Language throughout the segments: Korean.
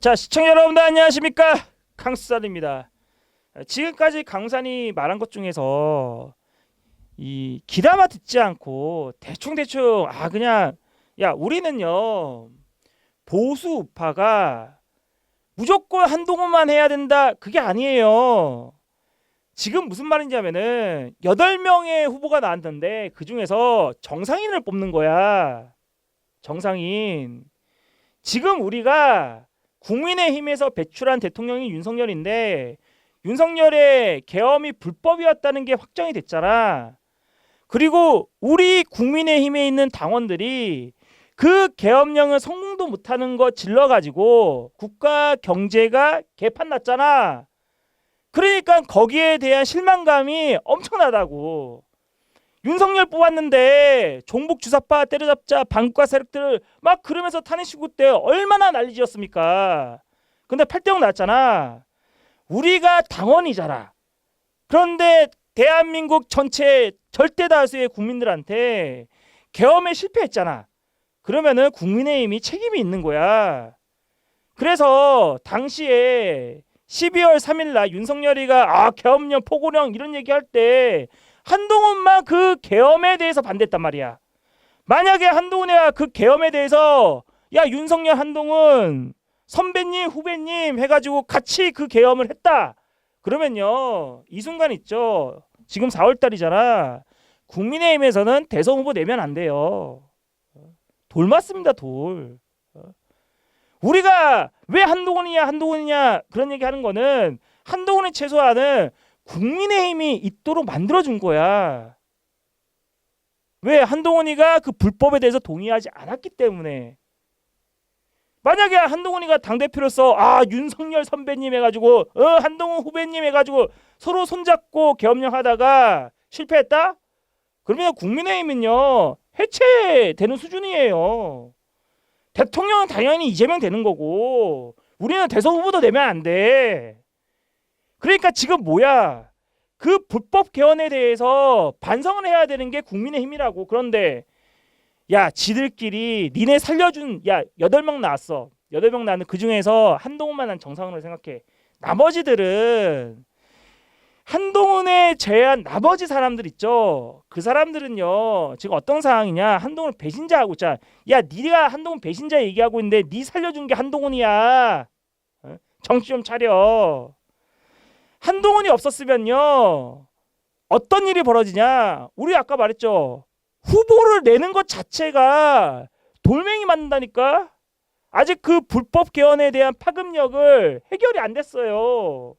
자, 시청자 여러분들 안녕하십니까? 강수산입니다. 지금까지 강산이 말한 것 중에서 이 귀담아 듣지 않고 대충 그냥 우리는요 보수 우파가 무조건 한동훈만 해야 된다 그게 아니에요. 지금 무슨 말인지 하면은 8명의 후보가 나왔는데 그 중에서 정상인을 뽑는 거야. 정상인. 지금 우리가 국민의힘에서 배출한 대통령이 윤석열인데 윤석열의 계엄이 불법이었다는 게 확정이 됐잖아. 그리고 우리 국민의힘에 있는 당원들이 그 계엄령을 성공도 못하는 거 질러가지고 국가 경제가 개판 났잖아. 그러니까 거기에 대한 실망감이 엄청나다고. 윤석열 뽑았는데 종북 주사파 때려잡자 반국가 세력들을 막 그러면서 탄핵시구 때 얼마나 난리지었습니까. 근데 8대0 났잖아. 우리가 당원이잖아. 그런데 대한민국 전체 절대 다수의 국민들한테 계엄에 실패했잖아. 그러면은 국민의힘이 책임이 있는 거야. 그래서 당시에 12월 3일 날 윤석열이가 계엄령 포고령 이런 얘기할 때 한동훈만 그 계엄에 대해서 반대했단 말이야. 만약에 한동훈이가 그 계엄에 대해서 윤석열 한동훈 선배님 후배님 해가지고 같이 그 계엄을 했다. 그러면요 이 순간 있죠. 지금 4월달이잖아. 국민의힘에서는 대선 후보 내면 안 돼요. 돌 맞습니다 돌. 우리가 왜 한동훈이냐 그런 얘기 하는 거는 한동훈의 최소한은 국민의힘이 있도록 만들어준 거야. 왜? 한동훈이가 그 불법에 대해서 동의하지 않았기 때문에. 만약에 한동훈이가 당대표로서 윤석열 선배님 해가지고 한동훈 후배님 해가지고 서로 손잡고 계엄령 하다가 실패했다? 그러면 국민의힘은요 해체되는 수준이에요. 대통령은 당연히 이재명 되는 거고 우리는 대선 후보도 내면 안 돼. 그러니까 지금 뭐야? 그 불법 개헌에 대해서 반성을 해야 되는 게 국민의힘이라고. 그런데 지들끼리 니네 살려준 8명 나왔어. 8명 나왔는데 그중에서 한동훈만 난 정상으로 생각해. 나머지들은 한동훈에 제한 나머지 사람들 있죠. 그 사람들은요 지금 어떤 상황이냐? 한동훈 배신자하고 있잖아. 니가 한동훈 배신자 얘기하고 있는데 니 살려준 게 한동훈이야. 정신 좀 차려. 한동훈이 없었으면요 어떤 일이 벌어지냐. 우리 아까 말했죠. 후보를 내는 것 자체가 돌멩이 맞는다니까. 아직 그 불법 개헌에 대한 파급력을 해결이 안 됐어요.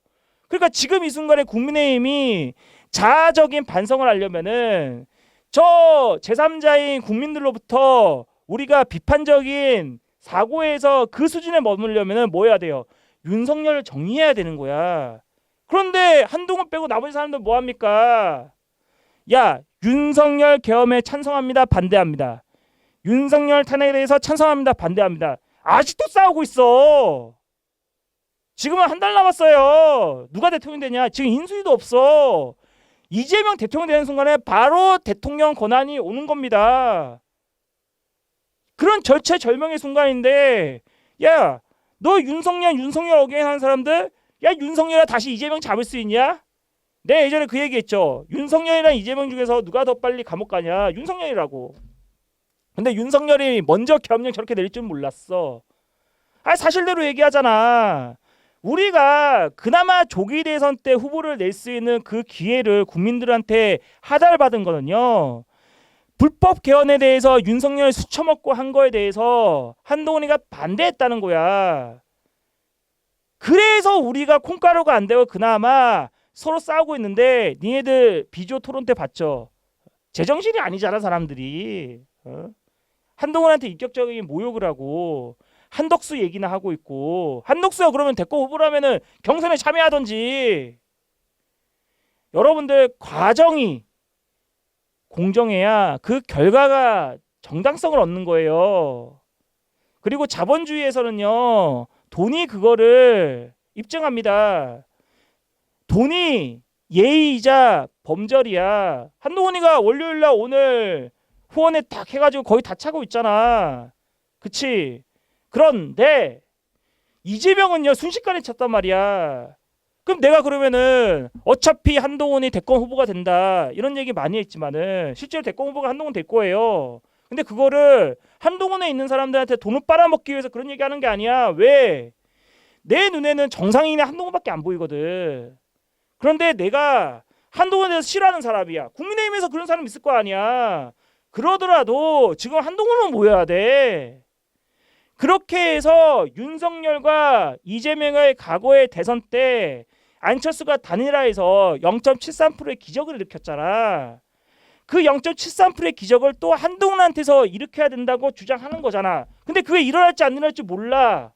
그러니까 지금 이 순간에 국민의힘이 자아적인 반성을 하려면은 저 제3자인 국민들로부터 우리가 비판적인 사고에서 그 수준에 머물려면은 뭐 해야 돼요? 윤석열을 정리해야 되는 거야. 그런데 한동훈 빼고 나머지 사람들 뭐 합니까? 윤석열 계엄에 찬성합니다. 반대합니다. 윤석열 탄핵에 대해서 찬성합니다. 반대합니다. 아직도 싸우고 있어. 지금은 한 달 남았어요. 누가 대통령 되냐? 지금 인수위도 없어. 이재명 대통령 되는 순간에 바로 대통령 권한이 오는 겁니다. 그런 절체절명의 순간인데 너 윤석열 어게인 사람들 윤석열아 다시 이재명 잡을 수 있냐? 내가 예전에 그 얘기했죠. 윤석열이랑 이재명 중에서 누가 더 빨리 감옥 가냐? 윤석열이라고. 근데 윤석열이 먼저 계엄령 저렇게 내릴 줄 몰랐어. 사실대로 얘기하잖아. 우리가 그나마 조기 대선 때 후보를 낼 수 있는 그 기회를 국민들한테 하달받은 거는요. 불법 개헌에 대해서 윤석열이 수쳐먹고 한 거에 대해서 한동훈이가 반대했다는 거야. 그래서 우리가 콩가루가 안 되고 그나마 서로 싸우고 있는데 니네들 비조 토론 때 봤죠? 제정신이 아니잖아 사람들이. 한동훈한테 인격적인 모욕을 하고 한덕수 얘기나 하고 있고. 한덕수가 그러면 대권 후보라면은 경선에 참여하던지. 여러분들 과정이 공정해야 그 결과가 정당성을 얻는 거예요. 그리고 자본주의에서는요 돈이 그거를 입증합니다. 돈이 예의이자 범절이야. 한동훈이가 월요일날 오늘 후원에 딱 해가지고 거의 다 차고 있잖아. 그치? 그런데 이재명은요 순식간에 쳤단 말이야. 그럼 내가 그러면은 어차피 한동훈이 대권 후보가 된다 이런 얘기 많이 했지만은 실제로 대권 후보가 한동훈 될 거예요. 근데 그거를 한동훈에 있는 사람들한테 돈을 빨아먹기 위해서 그런 얘기하는 게 아니야. 왜? 내 눈에는 정상인의 한동훈밖에 안 보이거든. 그런데 내가 한동훈에 대해서 싫어하는 사람이야. 국민의힘에서 그런 사람 있을 거 아니야. 그러더라도 지금 한동훈은 모여야 돼. 그렇게 해서 윤석열과 이재명의 과거의 대선 때 안철수가 단일화해서 0.73%의 기적을 일으켰잖아. 그 0.73%의 기적을 또 한동훈한테서 일으켜야 된다고 주장하는 거잖아. 근데 그게 일어날지 안 일어날지 몰라.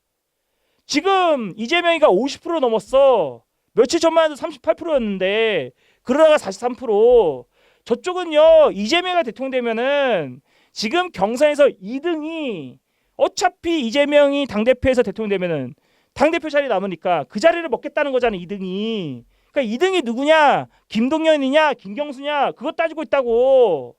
지금 이재명이가 50% 넘었어. 며칠 전만 해도 38%였는데 그러다가 43%. 저쪽은요 이재명이 대통령 되면은 지금 경선에서 2등이 어차피 이재명이 당대표에서 대통령 되면은 당대표 자리 남으니까 그 자리를 먹겠다는 거잖아 2등이. 그러니까 2등이 누구냐? 김동연이냐 김경수냐 그거 따지고 있다고.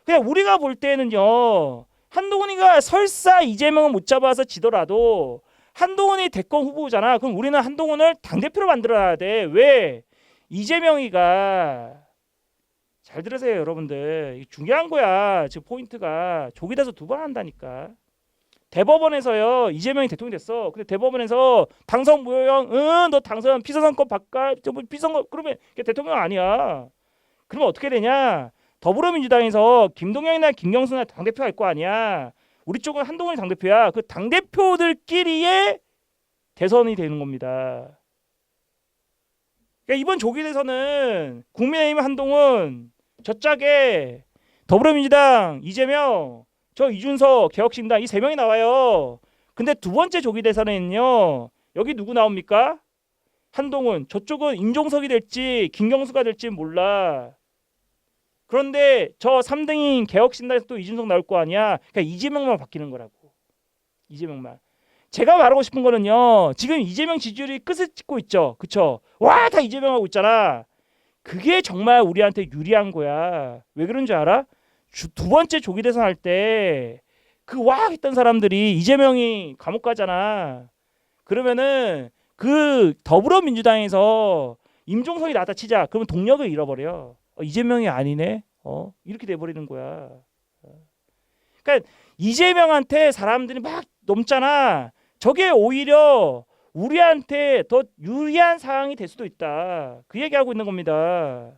그냥 우리가 볼 때는요 한동훈이가 설사 이재명을 못 잡아서 지더라도 한동훈이 대권 후보잖아. 그럼 우리는 한동훈을 당대표로 만들어야 돼. 왜? 이재명이가 잘 들으세요 여러분들. 중요한 거야. 지금 포인트가 조기 대선 2번 한다니까. 대법원에서요 이재명이 대통령이 됐어. 근데 대법원에서 당선 무효형 너 당선 피선거권 바꿔 피선거 그러면 대통령 아니야. 그러면 어떻게 되냐? 더불어민주당에서 김동연이나 김경수나 당대표 할 거 아니야. 우리 쪽은 한동훈이 당대표야. 그 당대표들끼리의 대선이 되는 겁니다. 그러니까 이번 조기 대선은 국민의힘 한동훈, 저짝에 더불어민주당 이재명, 저 이준석 개혁신당 이 3명이 나와요. 근데 두 번째 조기 대선에는요. 여기 누구 나옵니까? 한동훈. 저쪽은 임종석이 될지 김경수가 될지 몰라. 그런데 저 3등인 개혁신당에서 또 이준석 나올 거 아니야. 그러니까 이재명만 바뀌는 거라고. 이재명만. 제가 말하고 싶은 거는요. 지금 이재명 지지율이 끝을 찍고 있죠. 그쵸? 와, 다 이재명 하고 있잖아. 그게 정말 우리한테 유리한 거야. 왜 그런 줄 알아? 두 번째 조기 대선 할 때 그 와 했던 사람들이 이재명이 감옥 가잖아. 그러면은 그 더불어민주당에서 임종석이 나다 치자. 그러면 동력을 잃어버려. 이재명이 아니네. 이렇게 돼버리는 거야. 그러니까 이재명한테 사람들이 막 넘잖아. 저게 오히려 우리한테 더 유리한 상황이 될 수도 있다. 그 얘기하고 있는 겁니다.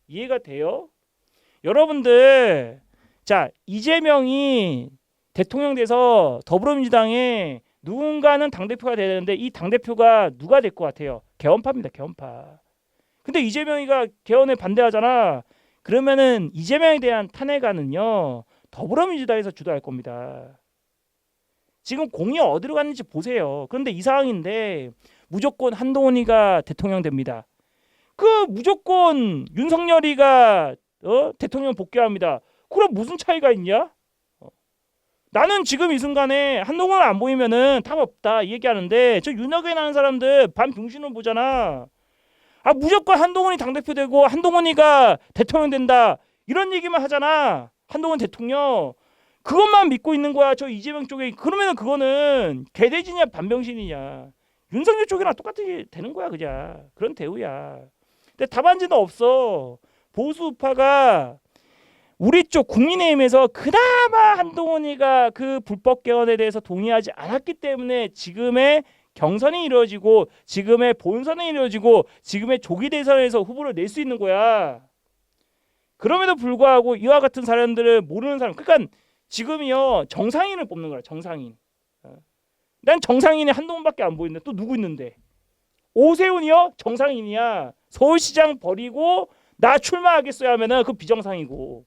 이해가 돼요? 여러분들, 자 이재명이 대통령 돼서 더불어민주당에 누군가는 당대표가 돼야 되는데 이 당대표가 누가 될 것 같아요? 개헌파입니다. 개헌파. 근데 이재명이가 개헌에 반대하잖아. 그러면은 이재명에 대한 탄핵안은요 더불어민주당에서 주도할 겁니다. 지금 공이 어디로 갔는지 보세요. 그런데 이 상황인데 무조건 한동훈이가 대통령 됩니다. 그 무조건 윤석열이가 대통령 복귀합니다. 그럼 무슨 차이가 있냐? 나는 지금 이 순간에 한동훈 안 보이면은 답 없다 이 얘기하는데 저 윤석열 나는 사람들 반병신으로 보잖아. 무조건 한동훈이 당대표 되고 한동훈이가 대통령 된다 이런 얘기만 하잖아. 한동훈 대통령 그것만 믿고 있는 거야. 저 이재명 쪽에. 그러면 그거는 개돼지냐 반병신이냐. 윤석열 쪽이랑 똑같이 되는 거야 그냥. 그런 대우야. 근데 답안지는 없어. 보수 우파가 우리 쪽 국민의힘에서 그나마 한동훈이가 그 불법 개헌에 대해서 동의하지 않았기 때문에 지금의 경선이 이루어지고 지금의 본선이 이루어지고 지금의 조기 대선에서 후보를 낼 수 있는 거야. 그럼에도 불구하고 이와 같은 사람들을 모르는 사람. 그러니까 지금이요 정상인을 뽑는 거야. 정상인. 난 정상인이 한동훈밖에 안 보이는데 또 누구 있는데? 오세훈이요 정상인이야. 서울시장 버리고 나 출마하겠어요 하면은 그 비정상이고.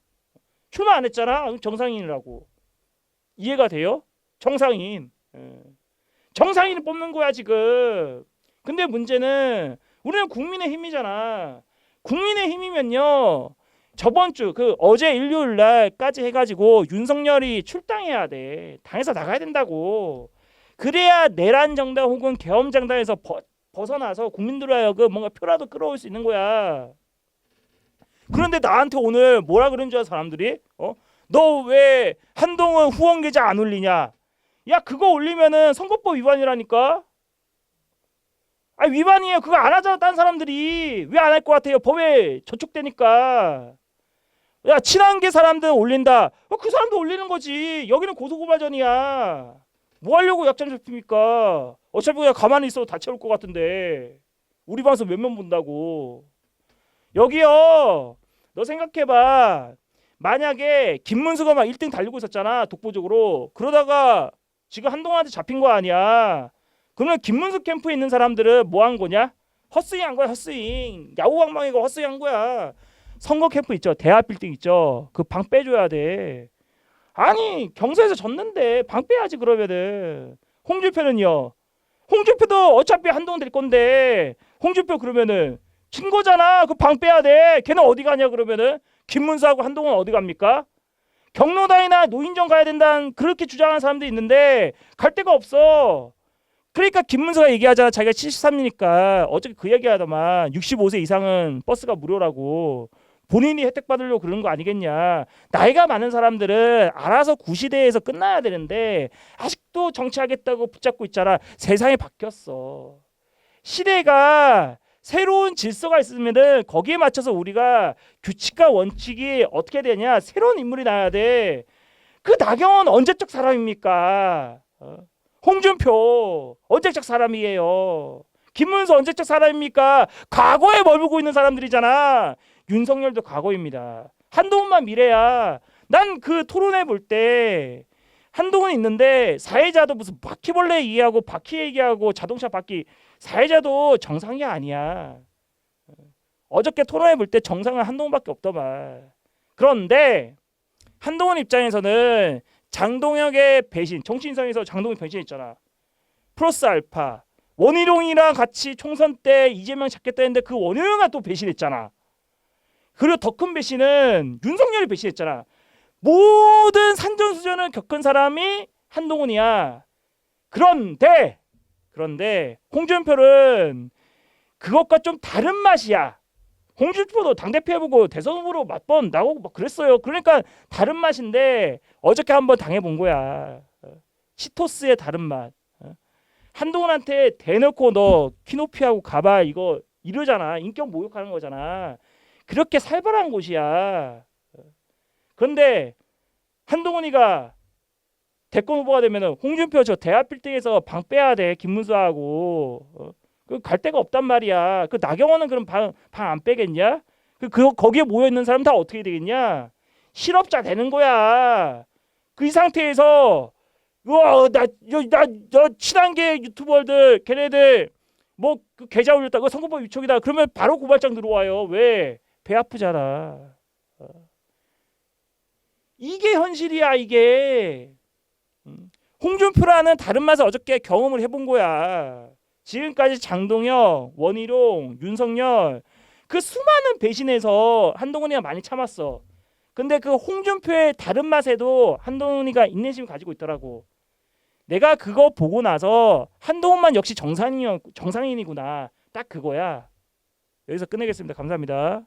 출마 안 했잖아. 정상인이라고. 이해가 돼요? 정상인. 정상인을 뽑는 거야 지금. 근데 문제는 우리는 국민의힘이잖아. 국민의힘이면요 저번 주 그 어제 일요일 날까지 해가지고 윤석열이 출당해야 돼. 당에서 나가야 된다고. 그래야 내란 정당 혹은 계엄 정당에서 벗어나서 국민들 하여금 뭔가 표라도 끌어올 수 있는 거야. 그런데 나한테 오늘 뭐라 그런 줄 알아 사람들이? 너 왜 한동훈 후원 계좌 안 올리냐? 야 그거 올리면은 선거법 위반이라니까. 아 위반이에요. 그거 안 하잖아. 딴 사람들이 왜 안 할 것 같아요? 법에 저촉되니까. 야 친한계 사람들 올린다. 그 사람도 올리는 거지. 여기는 고소고발전이야. 뭐 하려고 약점 잡힙니까? 어차피 그냥 가만히 있어도 다 채울 것 같은데. 우리 방송 몇 명 본다고. 여기요. 너 생각해봐. 만약에 김문수가 막 1등 달리고 있었잖아. 독보적으로. 그러다가 지금 한동훈한테 잡힌 거 아니야. 그러면 김문수 캠프에 있는 사람들은 뭐 한 거냐? 헛스윙 한 거야. 헛스윙. 야구방망이가 헛스윙 한 거야. 선거 캠프 있죠. 대합 빌딩 있죠. 그 방 빼줘야 돼. 아니 경선에서 졌는데 방 빼야지 그러면은. 홍준표는요. 홍준표도 어차피 한동훈 될 건데 홍준표 그러면은 진 거잖아. 그 방 빼야 돼. 걔는 어디 가냐 그러면은. 김문수하고 한동훈 어디 갑니까? 경로당이나 노인정 가야 된다는 그렇게 주장하는 사람도 있는데 갈 데가 없어. 그러니까 김문수가 얘기하잖아. 자기가 73이니까 어차피 그 얘기하더만 65세 이상은 버스가 무료라고. 본인이 혜택 받으려고 그러는 거 아니겠냐. 나이가 많은 사람들은 알아서 구시대에서 끝나야 되는데 아직도 정치하겠다고 붙잡고 있잖아. 세상이 바뀌었어. 시대가 새로운 질서가 있으면은 거기에 맞춰서 우리가 규칙과 원칙이 어떻게 되냐. 새로운 인물이 나야 돼. 그 나경원 언제적 사람입니까? 홍준표 언제적 사람이에요. 김문수 언제적 사람입니까? 과거에 머물고 있는 사람들이잖아. 윤석열도 과거입니다. 한동훈만 미래야. 난 그 토론회 볼 때 한동훈 있는데 사회자도 무슨 바퀴벌레 이해하고 바퀴 얘기하고 자동차 바퀴. 사회자도 정상이 아니야. 어저께 토론회 볼 때 정상은 한동훈밖에 없더만. 그런데 한동훈 입장에서는 장동혁의 배신, 정치인상에서 장동혁 배신했잖아. 플러스 알파. 원희룡이랑 같이 총선 때 이재명 잡겠다 했는데 그 원희룡이 또 배신했잖아. 그리고 더 큰 배신은 윤석열이 배신했잖아. 모든 산전수전을 겪은 사람이 한동훈이야. 그런데 홍준표는 그것과 좀 다른 맛이야. 홍준표도 당대표 해보고 대선 후보로 몇 번 나오고 막 그랬어요. 그러니까 다른 맛인데 어저께 한번 당해본 거야. 치토스의 다른 맛. 한동훈한테 대놓고 너 키노피하고 가봐 이거 이러잖아. 인격 모욕하는 거잖아. 그렇게 살벌한 곳이야. 그런데 한동훈이가 대권 후보가 되면 홍준표 저 대합 빌딩에서 방 빼야 돼. 김문수하고. 그 갈 데가 없단 말이야. 그 나경원은 그럼 방 안 빼겠냐? 거기에 모여 있는 사람 다 어떻게 되겠냐? 실업자 되는 거야. 그 이 상태에서 나 친한계 유튜버들 걔네들 뭐그 계좌 올렸다. 그 선거법 위촉이다. 그러면 바로 고발장 들어와요. 왜? 배 아프잖아. 이게 현실이야 이게. 홍준표라는 다른 맛을 어저께 경험을 해본 거야. 지금까지 장동혁, 원희룡, 윤석열 그 수많은 배신에서 한동훈이가 많이 참았어. 근데 그 홍준표의 다른 맛에도 한동훈이가 인내심을 가지고 있더라고. 내가 그거 보고 나서 한동훈만 역시 정상인이구나. 딱 그거야. 여기서 끝내겠습니다. 감사합니다.